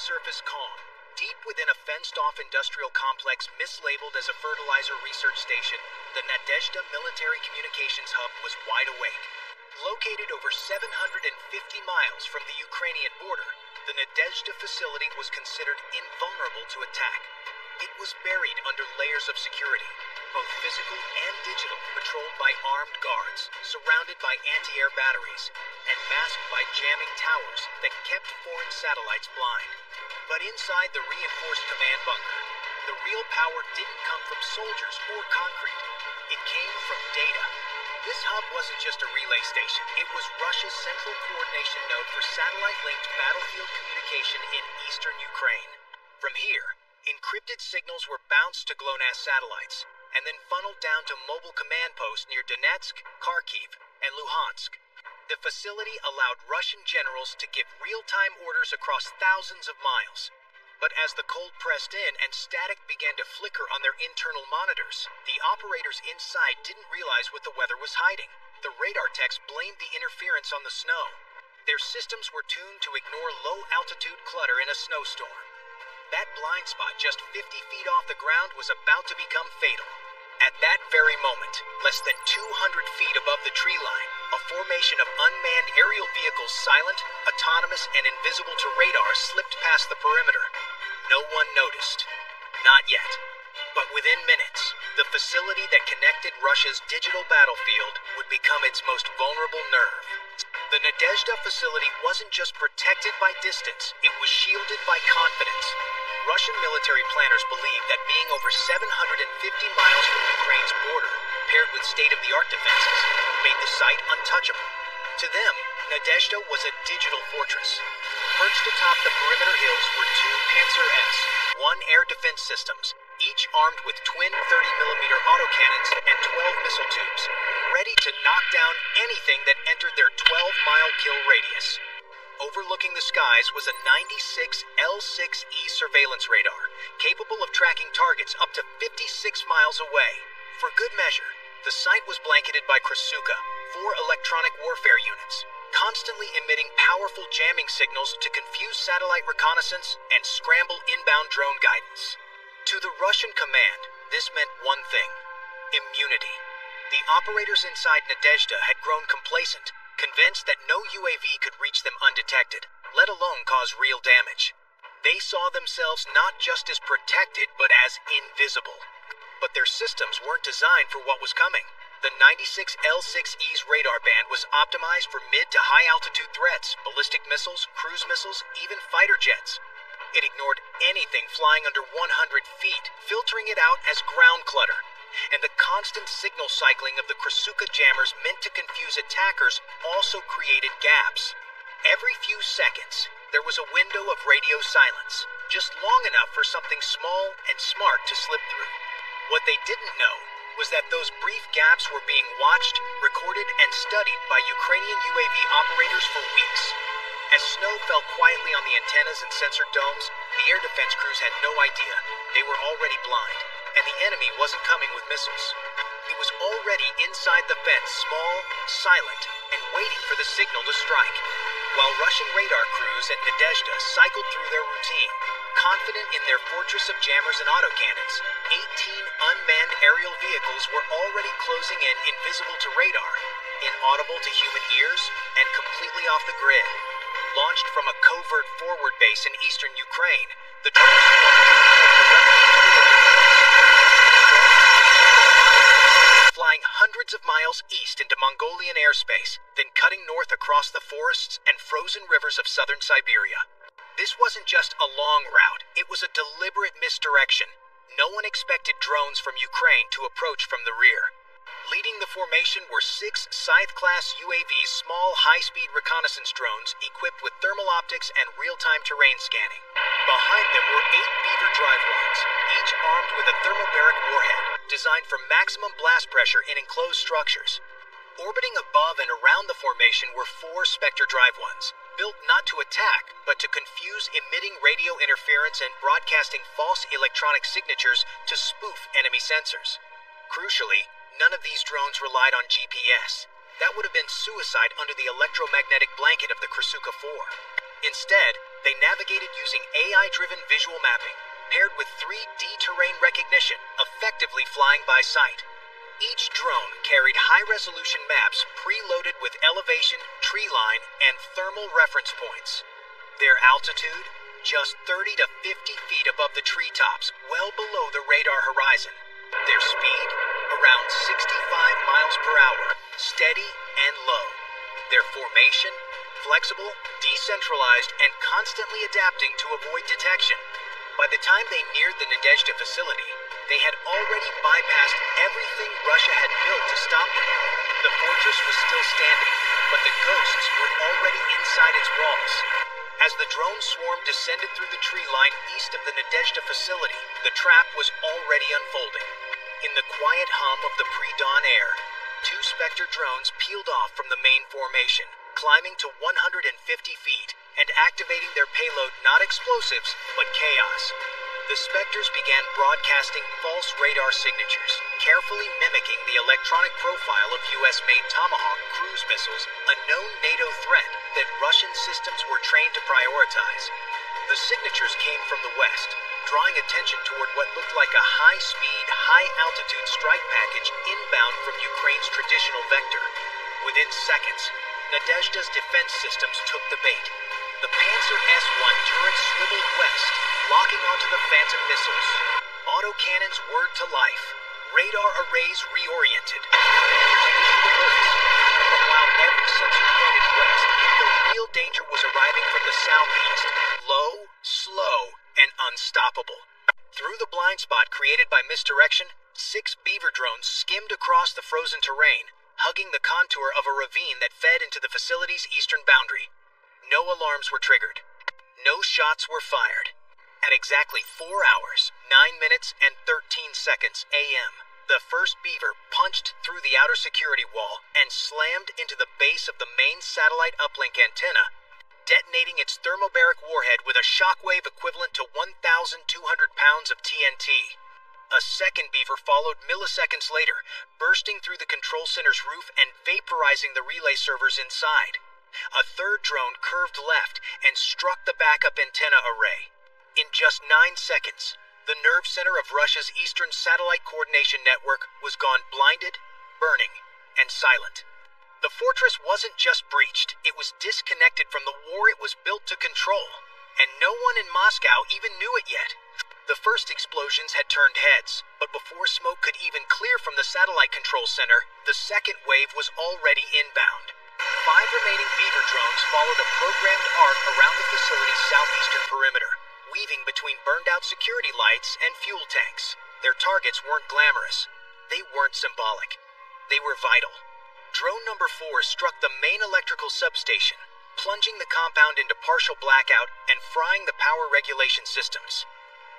surface calm. Deep within a fenced-off industrial complex mislabeled as a fertilizer research station, the Nadezhda Military Communications Hub was wide awake. Located over 750 miles from the Ukrainian border, the Nadezhda facility was considered invulnerable to attack. It was buried under layers of security, both physical and digital, patrolled by armed guards, surrounded by anti-air batteries, and masked by jamming towers that kept foreign satellites blind. But inside the reinforced command bunker, the real power didn't come from soldiers or concrete. It came from data. This hub wasn't just a relay station. It was Russia's central coordination node for satellite-linked battlefield communication in eastern Ukraine. From here, encrypted signals were bounced to GLONASS satellites, and then funneled down to mobile command posts near Donetsk, Kharkiv, and Luhansk. The facility allowed Russian generals to give real-time orders across thousands of miles. But as the cold pressed in and static began to flicker on their internal monitors, the operators inside didn't realize what the weather was hiding. The radar techs blamed the interference on the snow. Their systems were tuned to ignore low-altitude clutter in a snowstorm. That blind spot just 50 feet off the ground was about to become fatal. At that very moment, less than 200 feet above the tree line, a formation of unmanned aerial vehicles, silent, autonomous, and invisible to radar, slipped past the perimeter. No one noticed. Not yet. But within minutes, the facility that connected Russia's digital battlefield would become its most vulnerable nerve. The Nadezhda facility wasn't just protected by distance, it was shielded by confidence. Russian military planners believed that being over 750 miles from Ukraine's border, paired with state-of-the-art defenses, made the site untouchable. To them, Nadezhda was a digital fortress. Perched atop the perimeter hills were two Panzer-S-1 air defense systems, each armed with twin 30mm autocannons and 12 missile tubes, ready to knock down anything that entered their 12-mile kill radius. Overlooking the skies was a 96 L6E surveillance radar, capable of tracking targets up to 56 miles away. For good measure, the site was blanketed by Krasuka, 4 electronic warfare units, constantly emitting powerful jamming signals to confuse satellite reconnaissance and scramble inbound drone guidance. To the Russian command, this meant one thing: immunity. The operators inside Nadezhda had grown complacent, convinced that no UAV could reach them undetected, let alone cause real damage. They saw themselves not just as protected, but as invisible. But their systems weren't designed for what was coming. The 96 L6E's radar band was optimized for mid to high altitude threats, ballistic missiles, cruise missiles, even fighter jets. It ignored anything flying under 100 feet, filtering it out as ground clutter. And the constant signal cycling of the Krasuka jammers meant to confuse attackers also created gaps. Every few seconds, there was a window of radio silence, just long enough for something small and smart to slip through. What they didn't know was that those brief gaps were being watched, recorded, and studied by Ukrainian UAV operators for weeks. As snow fell quietly on the antennas and sensor domes, the air defense crews had no idea. They were already blind, and the enemy wasn't coming with missiles. It was already inside the fence, small, silent, and waiting for the signal to strike. While Russian radar crews at Nadezhda cycled through their routine, confident in their fortress of jammers and autocannons, 18 unmanned aerial vehicles were already closing in, invisible to radar, inaudible to human ears, and completely off the grid. Launched from a covert forward base in eastern Ukraine, the drones flying hundreds of miles east into Mongolian airspace, then cutting north across the forests and frozen rivers of southern Siberia. This wasn't just a long route, it was a deliberate misdirection. No one expected drones from Ukraine to approach from the rear. Leading the formation were 6 Scythe-class UAVs, small, high-speed reconnaissance drones equipped with thermal optics and real-time terrain scanning. Behind them were 8 Beaver drive lines, each armed with a thermobaric warhead, designed for maximum blast pressure in enclosed structures. Orbiting above and around the formation were 4 Spectre drive ones, built not to attack, but to confuse emitting radio interference and broadcasting false electronic signatures to spoof enemy sensors. Crucially, none of these drones relied on GPS. That would have been suicide under the electromagnetic blanket of the Krasuka 4. Instead, they navigated using AI-driven visual mapping, paired with 3D terrain recognition, effectively flying by sight. Each drone carried high-resolution maps preloaded with elevation, tree line, and thermal reference points. Their altitude? Just 30 to 50 feet above the treetops, well below the radar horizon. Their speed? Around 65 miles per hour, steady and low. Their formation? Flexible, decentralized, and constantly adapting to avoid detection. By the time they neared the Nadezhda facility, they had already bypassed everything Russia had built to stop them. The fortress was still standing, but the ghosts were already inside its walls. As the drone swarm descended through the tree line east of the Nadezhda facility, the trap was already unfolding. In the quiet hum of the pre-dawn air, 2 Spectre drones peeled off from the main formation, climbing to 150 feet and activating their payload, not explosives, but chaos. The Spectres began broadcasting false radar signatures, carefully mimicking the electronic profile of US-made Tomahawk cruise missiles, a known NATO threat that Russian systems were trained to prioritize. The signatures came from the west, drawing attention toward what looked like a high-speed, high-altitude strike package inbound from Ukraine's traditional vector. Within seconds, Nadezhda's defense systems took the bait. The Panzer S-1 turret swiveled west, locking onto the Phantom missiles. Autocannons whirred to life. Radar arrays reoriented. Commanders issued alerts. But while every sensor pointed west, the real danger was arriving from the southeast. Low, slow, and unstoppable. Through the blind spot created by misdirection, 6 Beaver drones skimmed across the frozen terrain, hugging the contour of a ravine that fed into the facility's eastern boundary. No alarms were triggered. No shots were fired. At exactly 4 hours, 9 minutes, and 13 seconds a.m., the first Beaver punched through the outer security wall and slammed into the base of the main satellite uplink antenna, detonating its thermobaric warhead with a shockwave equivalent to 1,200 pounds of TNT. A second Beaver followed milliseconds later, bursting through the control center's roof and vaporizing the relay servers inside. A third drone curved left and struck the backup antenna array. In just 9 seconds, the nerve center of Russia's Eastern Satellite Coordination Network was gone blinded, burning, and silent. The fortress wasn't just breached, it was disconnected from the war it was built to control, and no one in Moscow even knew it yet. The first explosions had turned heads, but before smoke could even clear from the satellite control center, the second wave was already inbound. 5 remaining Beaver drones followed a programmed arc around the facility's southeastern perimeter, weaving between burned-out security lights and fuel tanks. Their targets weren't glamorous. They weren't symbolic. They were vital. Drone number 4 struck the main electrical substation, plunging the compound into partial blackout and frying the power regulation systems.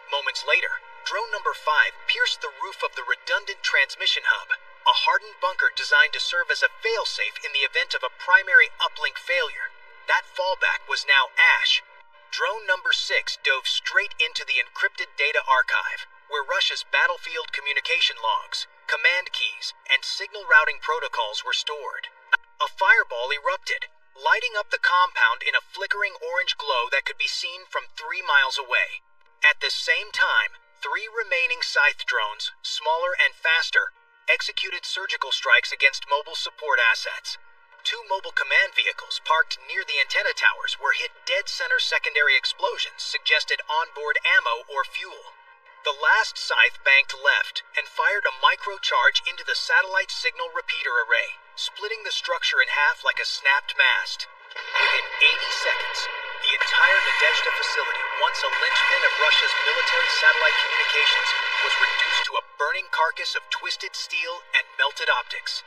Moments later, drone number 5 pierced the roof of the redundant transmission hub, a hardened bunker designed to serve as a failsafe in the event of a primary uplink failure. That fallback was now ash. Drone number 6 dove straight into the encrypted data archive, where Russia's battlefield communication logs, command keys, and signal routing protocols were stored. A fireball erupted, lighting up the compound in a flickering orange glow that could be seen from 3 miles away. At the same time, 3 remaining Scythe drones, smaller and faster, executed surgical strikes against mobile support assets. 2 mobile command vehicles parked near the antenna towers were hit dead center. Secondary explosions suggested onboard ammo or fuel. The last Scythe banked left and fired a microcharge into the satellite signal repeater array, splitting the structure in half like a snapped mast. Within 80 seconds, the entire Nadezhda facility, once a linchpin of Russia's military satellite communications, was reduced to a burning carcass of twisted steel and melted optics.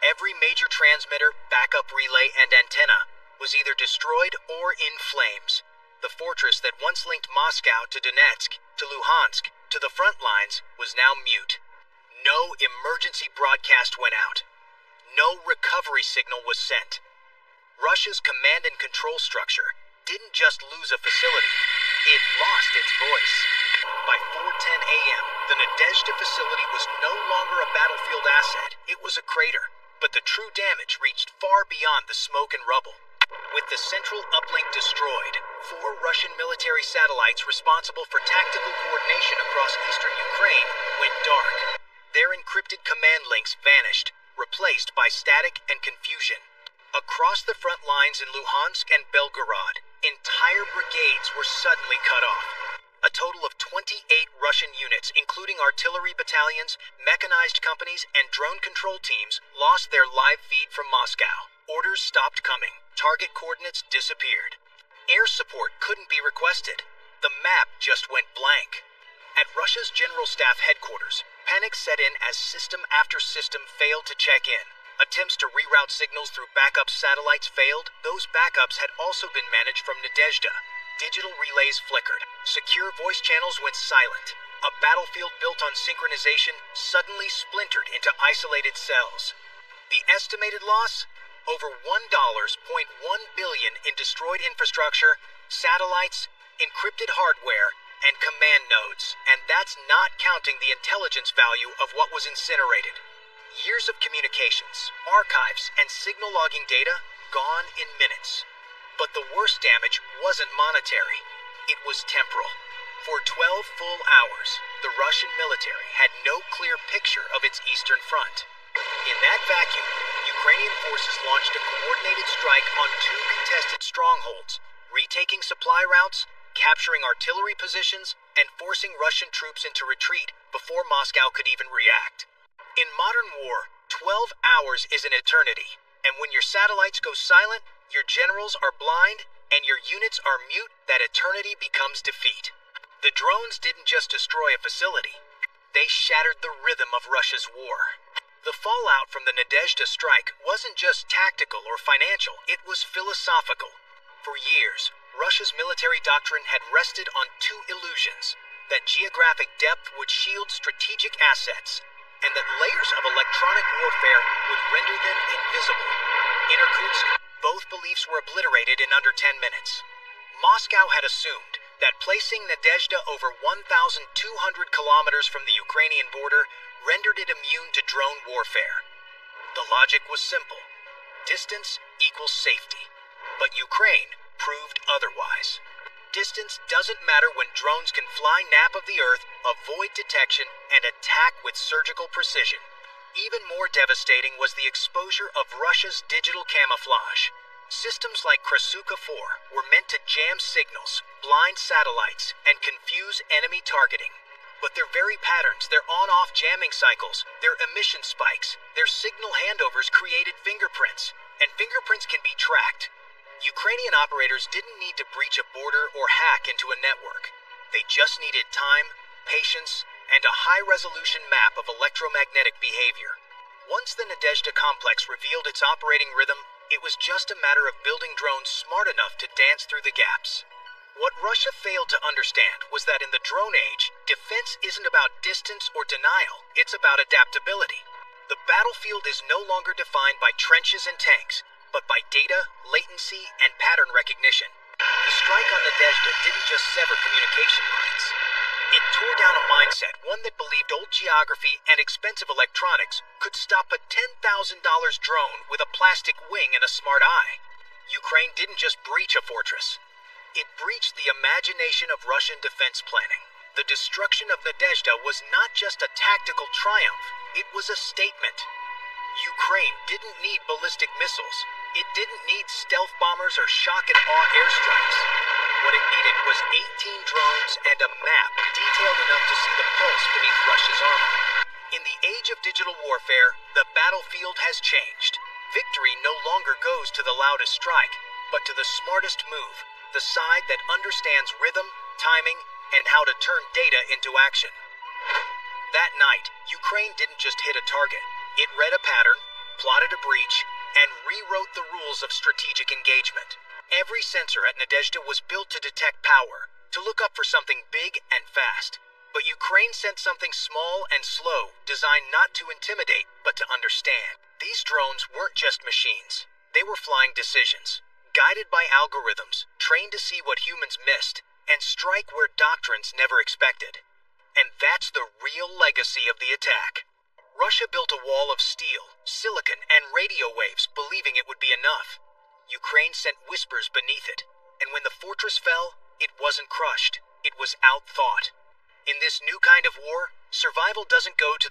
Every major transmitter, backup relay, and antenna was either destroyed or in flames. The fortress that once linked Moscow to Donetsk, to Luhansk, to the front lines, was now mute. No emergency broadcast went out. No recovery signal was sent. Russia's command and control structure didn't just lose a facility, it lost its voice. By 4:10 a.m., the Nadezhda facility was no longer a battlefield asset, it was a crater. But the true damage reached far beyond the smoke and rubble. With the central uplink destroyed, 4 Russian military satellites responsible for tactical coordination across eastern Ukraine went dark. Their encrypted command links vanished, replaced by static and confusion. Across the front lines in Luhansk and Belgorod, entire brigades were suddenly cut off. A total of 28 Russian units, including artillery battalions, mechanized companies, and drone control teams, lost their live feed from Moscow. Orders stopped coming. Target coordinates disappeared. Air support couldn't be requested. The map just went blank. At Russia's General Staff headquarters, panic set in as system after system failed to check in. Attempts to reroute signals through backup satellites failed. Those backups had also been managed from Nadezhda. Digital relays flickered. Secure voice channels went silent. A battlefield built on synchronization suddenly splintered into isolated cells. The estimated loss? Over $1.1 billion in destroyed infrastructure, satellites, encrypted hardware, and command nodes. And that's not counting the intelligence value of what was incinerated. Years of communications, archives, and signal logging data gone in minutes. But the worst damage wasn't monetary. It was temporal. For 12 full hours, the Russian military had no clear picture of its eastern front. In that vacuum, Ukrainian forces launched a coordinated strike on 2 contested strongholds, retaking supply routes, capturing artillery positions, and forcing Russian troops into retreat before Moscow could even react. In modern war, 12 hours is an eternity, and when your satellites go silent, your generals are blind, and your units are mute, that eternity becomes defeat. The drones didn't just destroy a facility. They shattered the rhythm of Russia's war. The fallout from the Nadezhda strike wasn't just tactical or financial, it was philosophical. For years, Russia's military doctrine had rested on 2 illusions: that geographic depth would shield strategic assets, and that layers of electronic warfare would render them invisible. In Irkutsk, both beliefs were obliterated in under 10 minutes. Moscow had assumed that placing Nadezhda over 1,200 kilometers from the Ukrainian border rendered it immune to drone warfare. The logic was simple. Distance equals safety. But Ukraine proved otherwise. Distance doesn't matter when drones can fly nap of the earth, avoid detection, and attack with surgical precision. Even more devastating was the exposure of Russia's digital camouflage. Systems like Krasuka-4 were meant to jam signals, blind satellites, and confuse enemy targeting. But their very patterns, their on-off jamming cycles, their emission spikes, their signal handovers created fingerprints, and fingerprints can be tracked. Ukrainian operators didn't need to breach a border or hack into a network. They just needed time, patience, and a high-resolution map of electromagnetic behavior. Once the Nadezhda complex revealed its operating rhythm, it was just a matter of building drones smart enough to dance through the gaps. What Russia failed to understand was that in the drone age, defense isn't about distance or denial, it's about adaptability. The battlefield is no longer defined by trenches and tanks, but by data, latency, and pattern recognition. The strike on Nadezhda didn't just sever communication lines. It tore down a mindset, one that believed old geography and expensive electronics could stop a $10,000 drone with a plastic wing and a smart eye. Ukraine didn't just breach a fortress. It breached the imagination of Russian defense planning. The destruction of Nadezhda was not just a tactical triumph, it was a statement. Ukraine didn't need ballistic missiles. It didn't need stealth bombers or shock-and-awe airstrikes. What it needed was 18 drones and a map detailed enough to see the pulse beneath Russia's armor. In the age of digital warfare, the battlefield has changed. Victory no longer goes to the loudest strike, but to the smartest move. The side that understands rhythm, timing, and how to turn data into action. That night, Ukraine didn't just hit a target. It read a pattern, plotted a breach, and rewrote the rules of strategic engagement. Every sensor at Nadezhda was built to detect power, to look up for something big and fast. But Ukraine sent something small and slow, designed not to intimidate, but to understand. These drones weren't just machines. They were flying decisions. Guided by algorithms, trained to see what humans missed, and strike where doctrines never expected. And that's the real legacy of the attack. Russia built a wall of steel, silicon, and radio waves, believing it would be enough. Ukraine sent whispers beneath it, and when the fortress fell, it wasn't crushed, it was outthought. In this new kind of war, survival doesn't go to